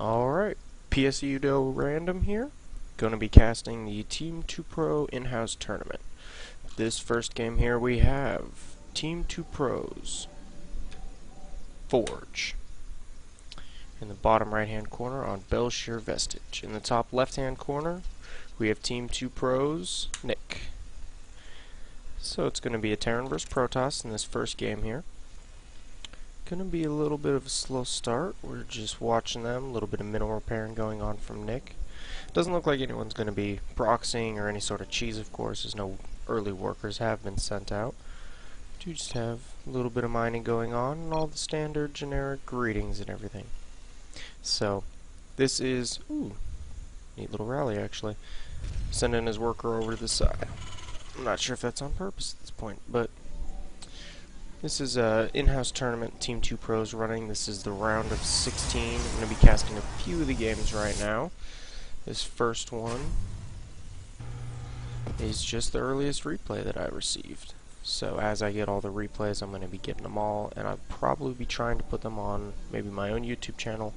Alright, PSUDO random here. Going to be casting the Team 2 Pro in-house tournament. This first game here we have Team 2 Pros, foRGE. In the bottom right hand corner on Belshire Vestige. In the top left hand corner we have Team 2 Pros, Nick. So it's going to be a Terran vs Protoss in this first game here. Gonna be a little bit of a slow start. We're just watching them, a little bit of minimal repairing going on from Nick. Doesn't look like anyone's gonna be proxying or any sort of cheese, of course, as no early workers have been sent out. Do just have a little bit of mining going on and all the standard generic greetings and everything. So this is neat little rally actually. Sending his worker over to the side. I'm not sure if that's on purpose at this point, but this is a in-house tournament, Team 2 Pros running. This is the round of 16. I'm going to be casting a few of the games right now. This first one is just the earliest replay that I received. So as I get all the replays, I'm going to be getting them all, and I'll probably be trying to put them on maybe my own YouTube channel,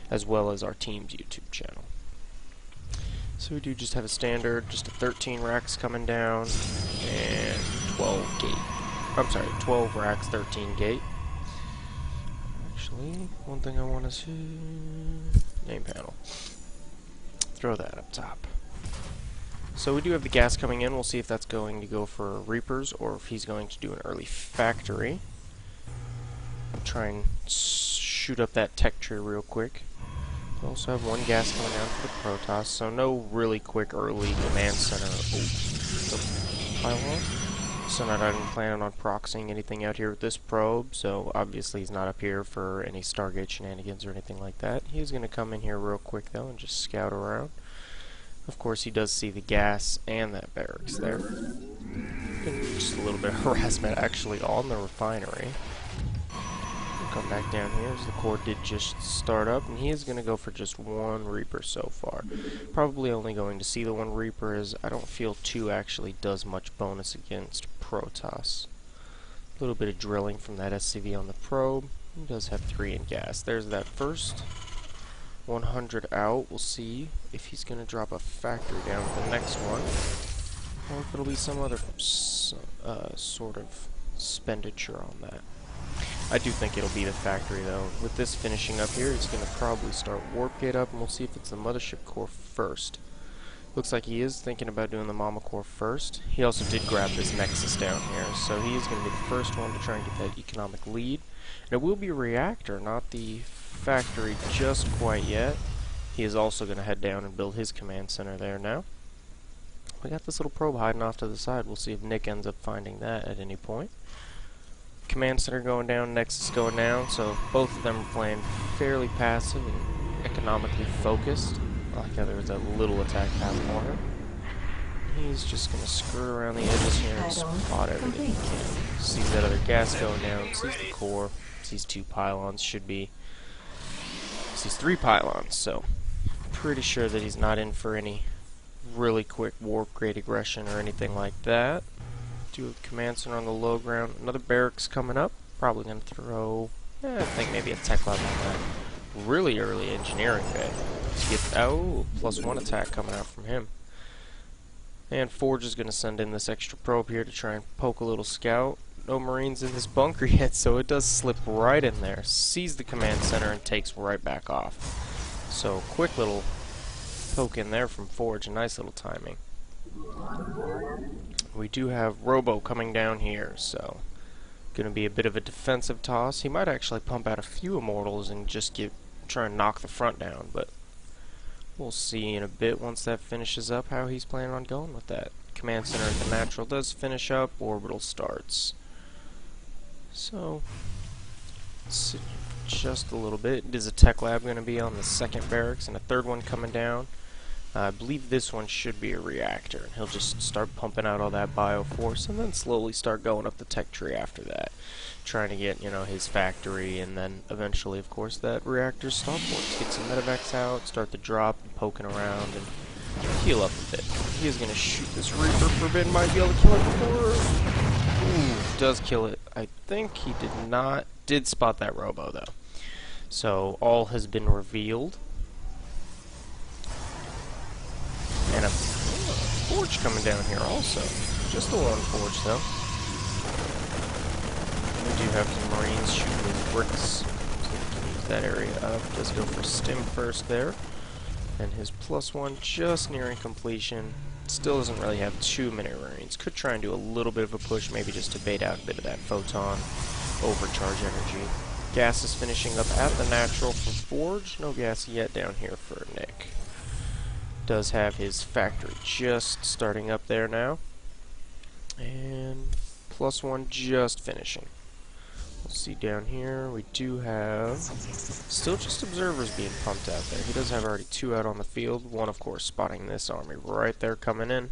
as well as our team's YouTube channel. So we do just have a standard, just a 13 racks coming down, and 12 gate. I'm sorry, 12 racks, 13 gate. Actually, one thing I want to see... name panel. Throw that up top. So we do have the gas coming in. We'll see if that's going to go for Reapers or if he's going to do an early factory. Try and shoot up that tech tree real quick. We also have one gas coming down for the Protoss, so no really quick early command center. Oh, pylon. So not even planning on proxying anything out here with this probe, so obviously he's not up here for any Stargate shenanigans or anything like that. He's going to come in here real quick though and just scout around. Of course he does see the gas and that barracks there. Just a little bit of harassment actually on the refinery. We'll come back down here as the core did just start up, and he is going to go for just one Reaper so far. Probably only going to see the one Reaper, as I don't feel 2 actually does much bonus against Protoss. A little bit of drilling from that SCV on the probe. He does have 3 in gas. There's that first 100 out. We'll see if he's going to drop a factory down with the next one, or if it'll be some other sort of expenditure on that. I do think it'll be the factory though. With this finishing up here, he's going to probably start warp gate up, and we'll see if it's the mothership core first. Looks like he is thinking about doing the mama core first. He also did grab this nexus down here, so he is going to be the first one to try and get that economic lead. And it will be a reactor, not the factory just quite yet. He is also going to head down and build his command center there now. We got this little probe hiding off to the side. We'll see if Nick ends up finding that at any point. Command center going down, Nexus going down, so both of them are playing fairly passive and economically focused. I like how there was that little attack path for him. He's just going to skirt around the edges here and spot everything he can. Sees that other gas going down, sees the core, sees 2 pylons, sees 3 pylons, so pretty sure that he's not in for any really quick warp grade aggression or anything like that. Do a command center on the low ground. Another barracks coming up. Probably going to throw, I think maybe a tech lab on that. Really early engineering bay. To get, +1 attack coming out from him. And foRGE is going to send in this extra probe here to try and poke a little scout. No Marines in this bunker yet, so it does slip right in there. Sees the command center and takes right back off. So quick little poke in there from foRGE. A nice little timing. We do have Robo coming down here, so gonna be a bit of a defensive toss. He might actually pump out a few immortals and just try and knock the front down, but we'll see in a bit once that finishes up how he's planning on going with that. Command center at the natural does finish up, orbital starts. So let's just a little bit. Is a tech lab gonna be on the second barracks and a third one coming down? I believe this one should be a reactor, and he'll just start pumping out all that bioforce and then slowly start going up the tech tree after that, trying to get, his factory, and then eventually, of course, that reactor stop force. Get some medevacs out, start the drop, and poking around, and heal up a bit. He is going to shoot this Reaper. Forbidden might be able to kill it before. Ooh, does kill it. I think he did not. Did spot that Robo, though. So all has been revealed. foRGE coming down here also. Just the one foRGE though. We do have some Marines shooting with bricks, so we can use that area up. Does go for stim first there. And his +1 just nearing completion. Still doesn't really have too many Marines. Could try and do a little bit of a push, maybe just to bait out a bit of that photon overcharge energy. Gas is finishing up at the natural for foRGE. No gas yet down here for Nick. Does have his factory just starting up there now. And +1 just finishing. We'll see down here, we do have still just observers being pumped out there. He does have already 2 out on the field. One, of course, spotting this army right there coming in.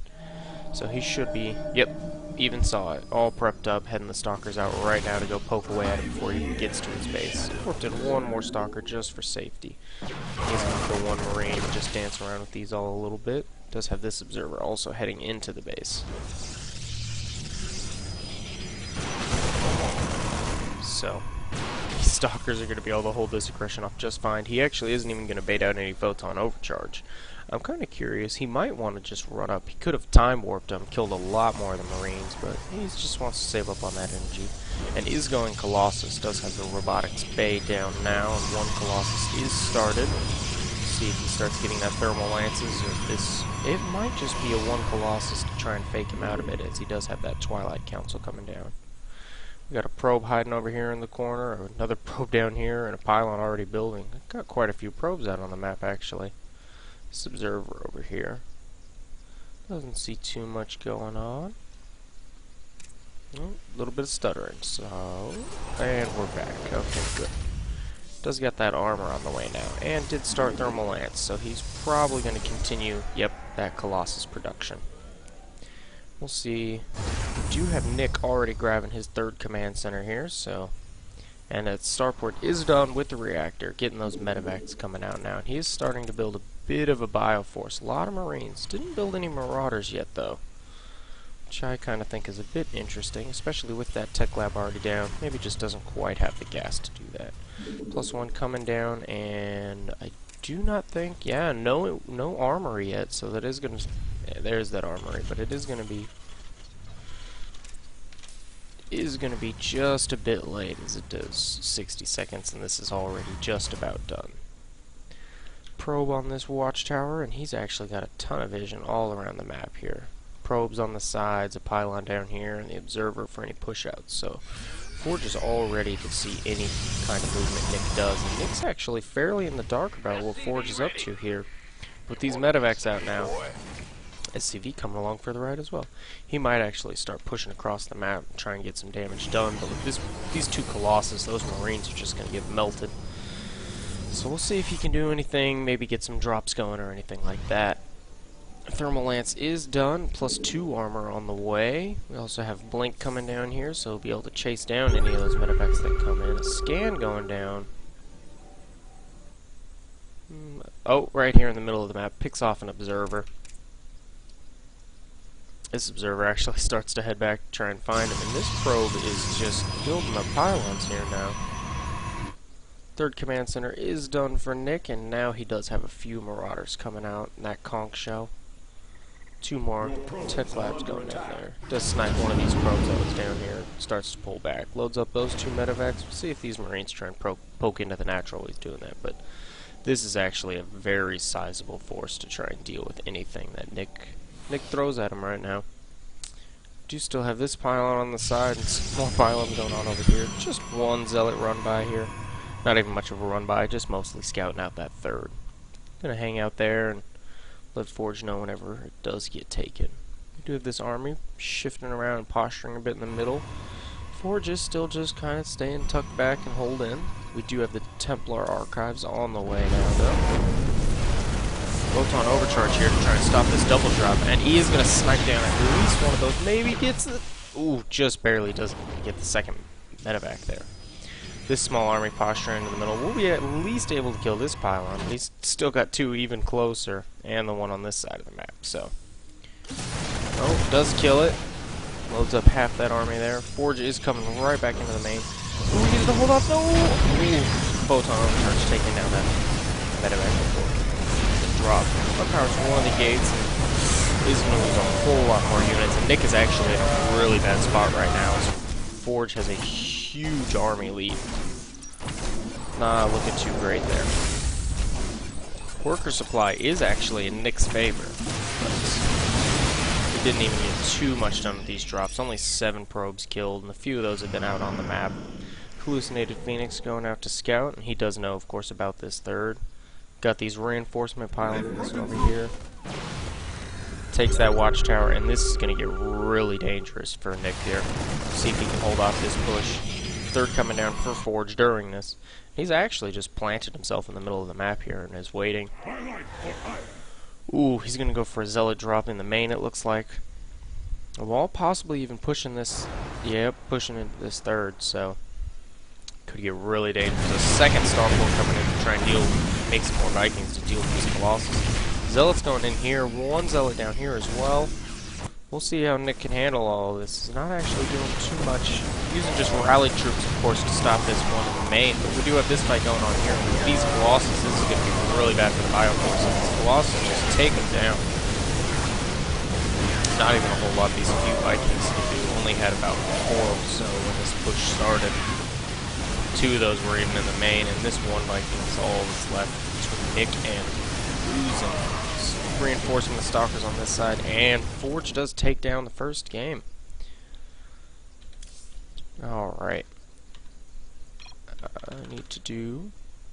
So he should be, yep, even saw it. All prepped up, heading the stalkers out right now to go poke away at him before he even gets to his base. Warped in one more stalker just for safety. He's going to kill one Marine and just dance around with these all a little bit. Does have this observer also heading into the base. So, these stalkers are going to be able to hold this aggression off just fine. He actually isn't even going to bait out any photon overcharge. I'm kind of curious. He might want to just run up. He could have time warped him, killed a lot more of the Marines, but he just wants to save up on that energy. And is going Colossus. Does have the robotics bay down now, and one Colossus is started. See if he starts getting that thermal lances, or if this... It might just be a one Colossus to try and fake him out a bit, as he does have that Twilight Council coming down. We got a probe hiding over here in the corner, another probe down here, and a pylon already building. Got quite a few probes out on the map, actually. This observer over here doesn't see too much going on. A little bit of stuttering, so... And we're back. Okay, good. Does get that armor on the way now, and did start thermal lance, so he's probably going to continue, yep, that Colossus production. We'll see. We do have Nick already grabbing his 3rd command center here, so... And that starport is done with the reactor, getting those medevacs coming out now. And he is starting to build a bit of a bioforce. A lot of Marines. Didn't build any Marauders yet, though. Which I kind of think is a bit interesting, especially with that tech lab already down. Maybe just doesn't quite have the gas to do that. +1 coming down, and I do not think... Yeah, no armory yet, so that is going to... Yeah, there's that armory, but it is going to be... just a bit late, as it does 60 seconds, and this is already just about done. Probe on this watchtower, and he's actually got a ton of vision all around the map here. Probes on the sides, a pylon down here, and the observer for any push-outs. So foRGE is all ready to see any kind of movement Nick does, and Nick's actually fairly in the dark about what foRGE is up to here. With these medevacs out now, SCV coming along for the ride as well. He might actually start pushing across the map and try and get some damage done, but with these 2 Colossus, those Marines are just going to get melted. So we'll see if he can do anything, maybe get some drops going or anything like that. Thermal Lance is done, +2 armor on the way. We also have Blink coming down here, so he'll be able to chase down any of those medevacs that come in. A scan going down. Oh, right here in the middle of the map, picks off an observer. This observer actually starts to head back to try and find him, and this probe is just building up pylons here now. 3rd command center is done for Nick, and now he does have a few Marauders coming out in that conch shell. 2 more tech labs going down there. Does snipe one of these probes that was down here, starts to pull back. Loads up those 2 medevacs. We'll see if these Marines try and poke into the natural while he's doing that, but this is actually a very sizable force to try and deal with anything that Nick throws at him right now. Do still have this pylon on the side and some more pylons going on over here. Just one zealot run by here. Not even much of a run by, just mostly scouting out that 3rd. Gonna hang out there and let foRGE know whenever it does get taken. We do have this army shifting around and posturing a bit in the middle. foRGE is still just kind of staying tucked back and hold in. We do have the Templar archives on the way now, though. Photon overcharge here to try and stop this double drop, and he is going to snipe down at least one of those. Maybe gets it. Ooh, just barely doesn't get the 2nd medevac there. This small army posturing in the middle will be at least able to kill this pylon. He's still got 2 even closer, and the one on this side of the map. So, oh, does kill it. Loads up half that army there. foRGE is coming right back into the main. Ooh, he needs to hold off. No! Ooh, photon overcharge taking down that medevac before. Drop. Unpowers one of the gates, and is going to lose a whole lot more units, and Nick is actually in a really bad spot right now. So foRGE has a huge army lead. Not looking too great there. Worker supply is actually in Nick's favor, but we didn't even get too much done with these drops. Only 7 probes killed, and a few of those have been out on the map. Hallucinated Phoenix going out to scout, and he does know, of course, about this third. Got these reinforcement pylons over here. Takes that watchtower, and this is going to get really dangerous for Nick here. See if he can hold off this push. Third coming down for foRGE during this. He's actually just planted himself in the middle of the map here and is waiting. Ooh, he's going to go for a zealot drop in the main, it looks like. A wall possibly even pushing this. Yep, pushing into this third, so could get really dangerous. A second starport coming in to try and make some more Vikings to deal with these Colossus. Zealot's going in here, 1 zealot down here as well. We'll see how Nick can handle all of this. He's not actually doing too much. Using just rallied troops, of course, to stop this one in the main. But we do have this fight going on here. With these Colossus, this is going to be really bad for the Bioforce. These Colossus just take them down. Not even a whole lot these few Vikings to do. Only had about 4 or so when this push started. 2 of those were even in the main, and this 1 Viking is all that's left between Nick and losing. Reinforcing the Stalkers on this side, and foRGE does take down the first game. Alright. I need to do